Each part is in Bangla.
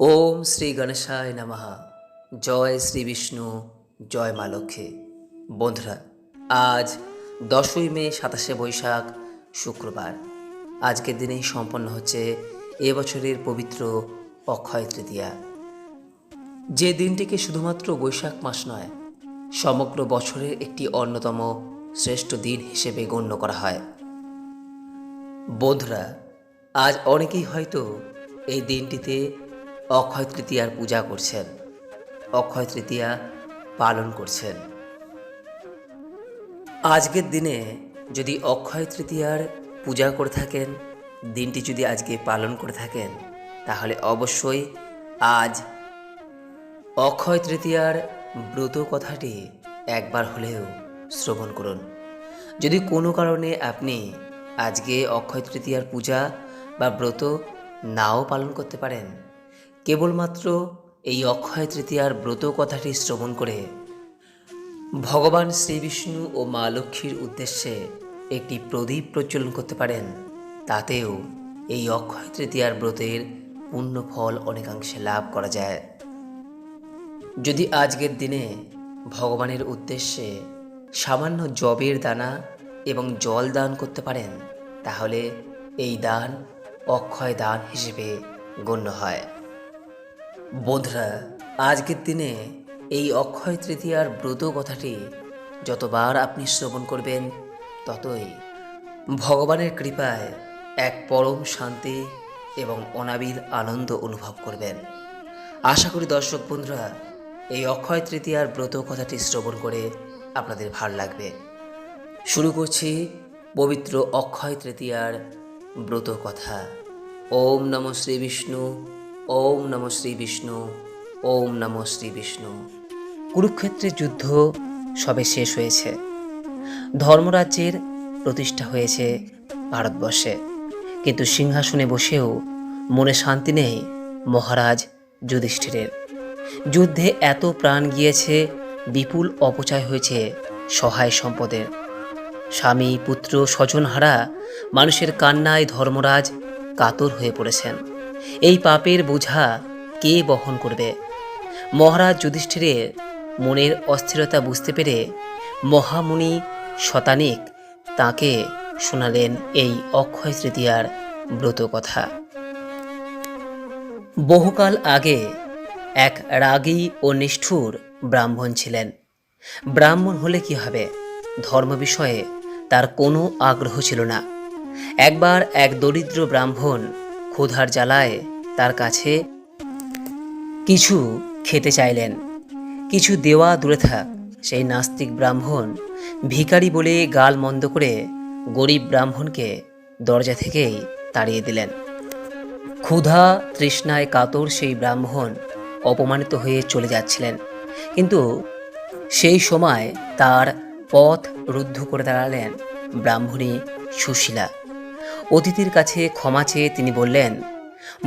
ওম শ্রী গণেশায় নমঃ। জয় শ্রী বিষ্ণু, জয় মা লক্ষ্মী। বন্ধুরা, আজ 10ই মে 27শে বৈশাখ শুক্রবার। আজকের দিনেই সম্পন্ন হচ্ছে এবছরের পবিত্র অক্ষয় তৃতীয়া। যে দিনটিকে শুধুমাত্র বৈশাখ মাস নয়, সমগ্র বছরের একটি অন্যতম শ্রেষ্ঠ দিন হিসেবে গণ্য করা হয়। বন্ধুরা, আজ অনেকেই হয়তো এই দিনটিতে অক্ষয় তৃতীয়ার পূজা করছেন, অক্ষয় তৃতীয়া পালন করছেন। আজকের দিনে যদি অক্ষয় তৃতীয়ার পূজা করে থাকেন, দিনটি যদি আজকে পালন করে থাকেন, তাহলে অবশ্যই আজ অক্ষয় তৃতীয়ার ব্রত কথাটি একবার হলেও শ্রবণ করুন। যদি কোনো কারণে আপনি আজকে অক্ষয় তৃতীয়ার পূজা বা ব্রত নাও পালন করতে পারেন, কেবলমাত্র এই অক্ষয় তৃতীয়ার ব্রত কথাটি শ্রবণ করে ভগবান শ্রীবিষ্ণু ও মা লক্ষ্মীর উদ্দেশ্যে একটি প্রদীপ প্রজ্বলন করতে পারেন। তাতেও এই অক্ষয় তৃতীয়ার ব্রতের পূর্ণ ফল অনেকাংশে লাভ করা যায়। যদি আজকের দিনে ভগবানের উদ্দেশ্যে সামান্য যবের দানা এবং জল দান করতে পারেন, তাহলে এই দান অক্ষয় দান হিসেবে গণ্য হয়। বন্ধুরা, আজকের দিনে এই অক্ষয় তৃতীয়ার ব্রত কথাটি যতবার আপনি শ্রবণ করবেন, ততই ভগবানের কৃপায় এক পরম শান্তি এবং অনাবিল আনন্দ অনুভব করবেন। আশা করি দর্শক বন্ধুরা, এই অক্ষয় তৃতীয়ার ব্রত কথাটি শ্রবণ করে আপনাদের ভালো লাগবে। শুরু করছি পবিত্র অক্ষয় তৃতীয়ার ব্রত কথা। ওম নমঃ শ্রী বিষ্ণু, ওম নমঃ শ্রী বিষ্ণু, ওম নমঃ শ্রী বিষ্ণু। কুরুক্ষেত্রের যুদ্ধ সবে শেষ হয়েছে। ধর্মরাজ্যের প্রতিষ্ঠা হয়েছে ভারতবর্ষে, কিন্তু সিংহাসনে বসেও মনে শান্তি নেই মহারাজ যুধিষ্ঠিরের। যুদ্ধে এত প্রাণ গিয়েছে, বিপুল অপচয় হয়েছে সহায় সম্পদের। স্বামী পুত্র স্বজনহারা মানুষের কান্নায় ধর্মরাজ কাতর হয়ে পড়েছেন। এই পাপের বোঝা কে বহন করবে? মহারাজ যুধিষ্ঠিরের মনের অস্থিরতা বুঝতে পেরে মহামুনি শতানিক তাকে শোনালেন এই অক্ষয় তৃতীয়ার ব্রত কথা। বহুকাল আগে এক রাগী ও নিষ্ঠুর ব্রাহ্মণ ছিলেন। ব্রাহ্মণ হলে কি হবে? ধর্ম বিষয়ে তার কোনো আগ্রহ ছিল না। একবার এক দরিদ্র ব্রাহ্মণ ক্ষুধার জ্বালায় তার কাছে কিছু খেতে চাইলেন। কিছু দেওয়া দূরে থাক, সেই নাস্তিক ব্রাহ্মণ ভিখারি বলে গাল মন্দ করে গরিব ব্রাহ্মণকে দরজা থেকেই তাড়িয়ে দিলেন। ক্ষুধা তৃষ্ণায় কাতর সেই ব্রাহ্মণ অপমানিত হয়ে চলে যাচ্ছিলেন, কিন্তু সেই সময় তার পথ রুদ্ধ করে দাঁড়ালেন ব্রাহ্মণী সুশীলা। অতিথির কাছে ক্ষমা চেয়ে তিনি বললেন,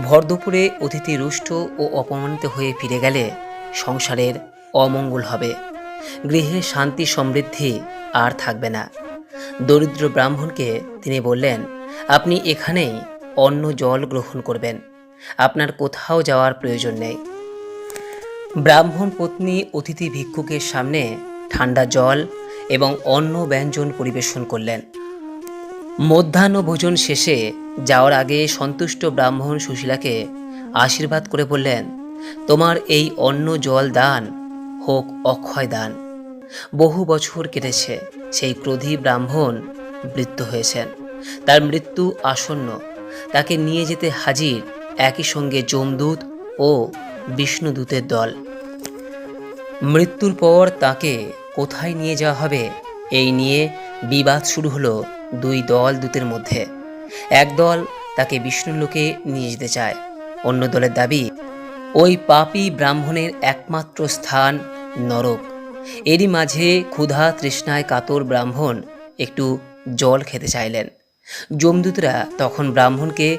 ভর দুপুরে অতিথি রুষ্ট ও অপমানিত হয়ে ফিরে গেলে সংসারের অমঙ্গল হবে, গৃহে শান্তি সমৃদ্ধি আর থাকবে না। দরিদ্র ব্রাহ্মণকে তিনি বললেন, আপনি এখানেই অন্ন জল গ্রহণ করবেন, আপনার কোথাও যাওয়ার প্রয়োজন নেই। ব্রাহ্মণ পত্নী অতিথি ভিক্ষুকের সামনে ঠান্ডা জল এবং অন্ন ব্যঞ্জন পরিবেশন করলেন। মধ্যাহ্ন ভোজন শেষে যাওয়ার আগে সন্তুষ্ট ব্রাহ্মণ সুশীলাকে আশীর্বাদ করে বললেন, তোমার এই অন্ন জল দান হোক অক্ষয় দান। বহু বছর কেটেছে, সেই ক্রোধী ব্রাহ্মণ মৃত্যু হয়েছেন। তার মৃত্যু আসন্ন। তাকে নিয়ে যেতে হাজির একই সঙ্গে যমদূত ও বিষ্ণুদূতের দল। মৃত্যুর পর তাকে কোথায় নিয়ে যাওয়া হবে, এই নিয়ে বিবাদ শুরু হলো দুই দল দূতের মধ্যে। এক দল তাকে বিষ্ণুলোকে নিয়ে যেতে চায়, অন্য দলের দাবি ওই পাপী ব্রাহ্মণের একমাত্র স্থান নরক। এরই মাঝে ক্ষুধা তৃষ্ণায় কাতর ব্রাহ্মণ একটু জল খেতে চাইলেন। যমদূতরা তখন ব্রাহ্মণকে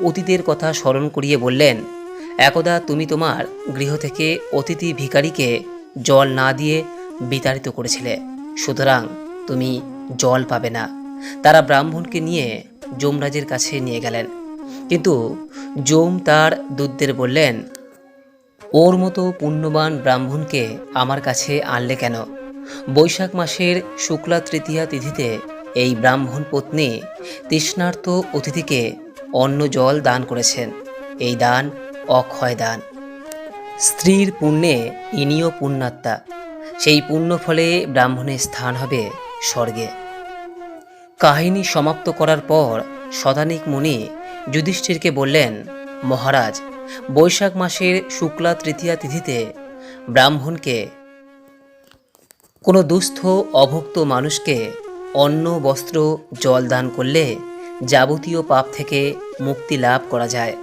অতীতের কথা স্মরণ করিয়ে বললেন, একদা তুমি তোমার গৃহ থেকে অতিথি ভিখারিকে জল না দিয়ে বিতাড়িত করেছিলে, সুতরাং তুমি জল পাবে না। তারা ব্রাহ্মণকে নিয়ে যমরাজের কাছে নিয়ে গেলেন, কিন্তু যম তার দূতদের বললেন, ওর মতো পুণ্যবান ব্রাহ্মণকে আমার কাছে আনলে কেন? বৈশাখ মাসের শুক্লা তৃতীয়া তিথিতে এই ব্রাহ্মণ পত্নী তৃষ্ণার্ত অতিথিকে অন্ন জল দান করেছেন। এই দান অক্ষয় দান। স্ত্রীর পুণ্যে ইনিও পুণ্যাত্মা। সেই পুণ্য ফলে ব্রাহ্মণের স্থান হবে স্বর্গে। কাহিনী সমাপ্ত করার পর শতানিক মুনি যুধিষ্ঠিরকে বললেন, মহারাজ, বৈশাখ মাসের শুক্লা তৃতীয়া তিথিতে ব্রাহ্মণকে, কোনো দুস্থ অভুক্ত মানুষকে অন্ন বস্ত্র জল দান করলে যাবতীয় পাপ থেকে মুক্তি লাভ করা যায়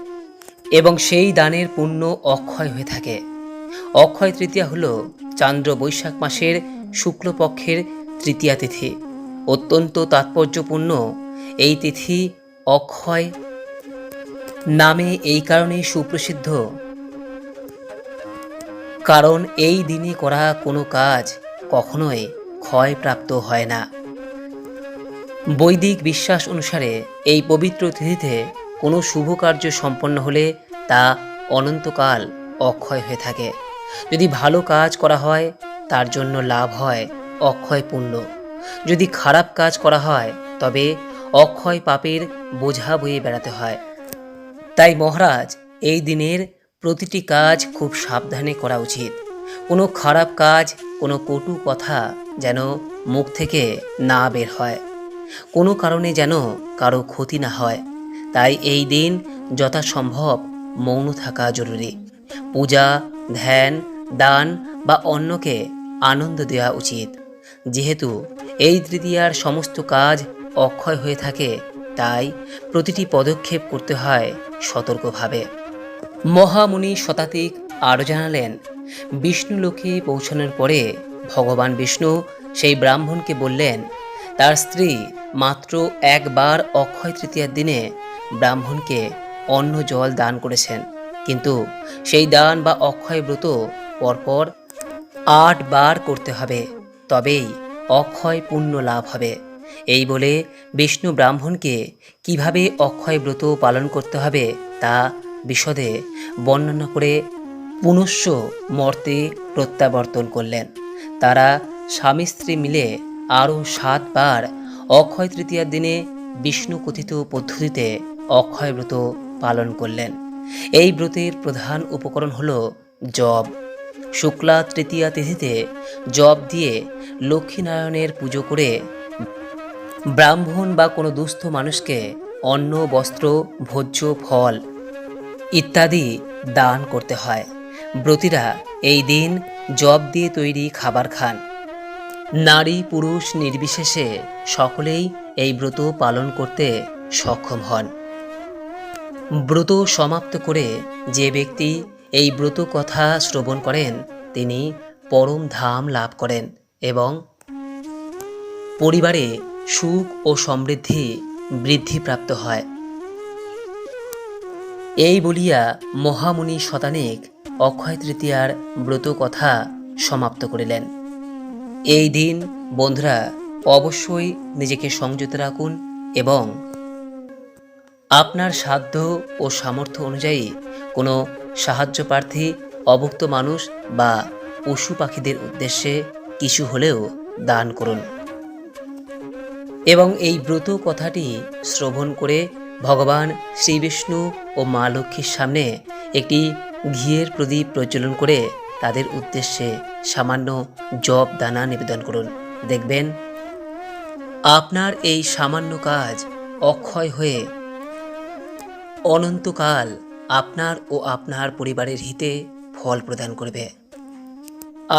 এবং সেই দানের পুণ্য অক্ষয় হয়ে থাকে। অক্ষয় তৃতীয়া হল চান্দ্র বৈশাখ মাসের শুক্লপক্ষের তৃতীয়া তিথি। অত্যন্ত তাৎপর্যপূর্ণ এই তিথি অক্ষয় নামে এই কারণেই সুপ্রসিদ্ধ, কারণ এই দিনে করা কোনো কাজ কখনোই ক্ষয়প্রাপ্ত হয় না। বৈদিক বিশ্বাস অনুসারে এই পবিত্র তিথিতে কোনো শুভ কার্য সম্পন্ন হলে তা অনন্তকাল অক্ষয় হয়ে থাকে। যদি ভালো কাজ করা হয় তার জন্য লাভ হয় অক্ষয় পুণ্য। যদি খারাপ কাজ করা হয় তবে অক্ষয় পাপের বোঝা বয়ে বেড়াতে হয়। তাই মহারাজ, এই দিনের প্রতিটি কাজ খুব সাবধানে করা উচিত। কোনো খারাপ কাজ, কোনো কটু কথা যেন মুখ থেকে না বের হয়। কোনো কারণে যেন কারো ক্ষতি না হয়। তাই এই দিন যথাসম্ভব মৌন থাকা জরুরি। পূজা, ধ্যান, দান বা অন্যকে আনন্দ দেওয়া উচিত। যেহেতু এই তৃতীয়ার সমস্ত কাজ অক্ষয় হয়ে থাকে, তাই প্রতিটি পদক্ষেপ করতে হয় সতর্কভাবে। মহামুনি শতাধিক আরও জানালেন, বিষ্ণু লোকে পৌঁছানোর পরে ভগবান বিষ্ণু সেই ব্রাহ্মণকে বললেন, তার স্ত্রী মাত্র একবার অক্ষয় তৃতীয়ার দিনে ব্রাহ্মণকে অন্ন জল দান করেছেন, কিন্তু সেই দান বা অক্ষয় ব্রত পরপর 8 বার করতে হবে, তবেই অক্ষয় পুণ্য লাভ হবে। এই বলে বিষ্ণু ব্রাহ্মণকে কিভাবে অক্ষয় ব্রত পালন করতে হবে তা বিশদে বর্ণনা করে পুনশ্চ মর্তে প্রত্যাবর্তন করলেন। তারা স্বামী স্ত্রী মিলে আরও 7 বার অক্ষয় তৃতীয়ার দিনে বিষ্ণু কথিত পদ্ধতিতে অক্ষয় ব্রত পালন করলেন। এই ব্রতের প্রধান উপকরণ হল জব। শুক্লা তৃতীয়া তিথিতে জব দিয়ে লক্ষ্মীনারায়ণের পুজো করে ব্রাহ্মণ বা কোনো দুস্থ মানুষকে অন্ন, বস্ত্র, ভোজ্য ফল ইত্যাদি দান করতে হয়। ব্রতীরা এই দিন জব দিয়ে তৈরি খাবার খান। নারী পুরুষ নির্বিশেষে সকলেই এই ব্রত পালন করতে সক্ষম হন। ব্রত সমাপ্ত করে যে ব্যক্তি এই ব্রত কথা শ্রবণ করেন তিনি পরম ধাম লাভ করেন এবং পরিবারে সুখ ও সমৃদ্ধি বৃদ্ধিপ্রাপ্ত হয়। এই বলিয়া মহামুনি শতানিক অক্ষয় তৃতীয়ার ব্রত কথা সমাপ্ত করিলেন। এই দিন বন্ধুরা অবশ্যই নিজেকে সংযত রাখুন এবং আপনার সাধ্য ও সামর্থ্য অনুযায়ী কোনো সাহায্য প্রার্থী, অভুক্ত মানুষ বা পশু পাখিদের উদ্দেশ্যে কিছু হলেও দান করুন এবং এই ব্রত কথাটি শ্রবণ করে ভগবান শ্রীবিষ্ণু ও মা লক্ষ্মীর সামনে একটি ঘিয়ের প্রদীপ প্রজ্বলন করে তাদের উদ্দেশ্যে সামান্য জব দানা নিবেদন করুন। দেখবেন আপনার এই সামান্য কাজ অক্ষয় হয়ে অনন্তকাল আপনার ও আপনার পরিবারের হিতে ফল প্রদান করবে।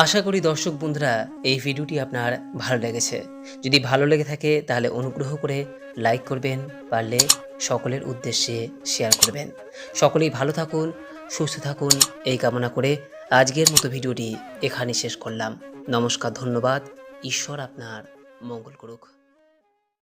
আশা করি দর্শক বন্ধুরা এই ভিডিওটি আপনার ভালো লেগেছে। যদি ভালো লেগে থাকে তাহলে অনুগ্রহ করে লাইক করবেন, পারলে সকলের উদ্দেশ্যে শেয়ার করবেন। সকলেই ভালো থাকুন, সুস্থ থাকুন এই কামনা করে আজকের মতো ভিডিওটি এখানে শেষ করলাম। নমস্কার, ধন্যবাদ। ঈশ্বর আপনার মঙ্গল করুক।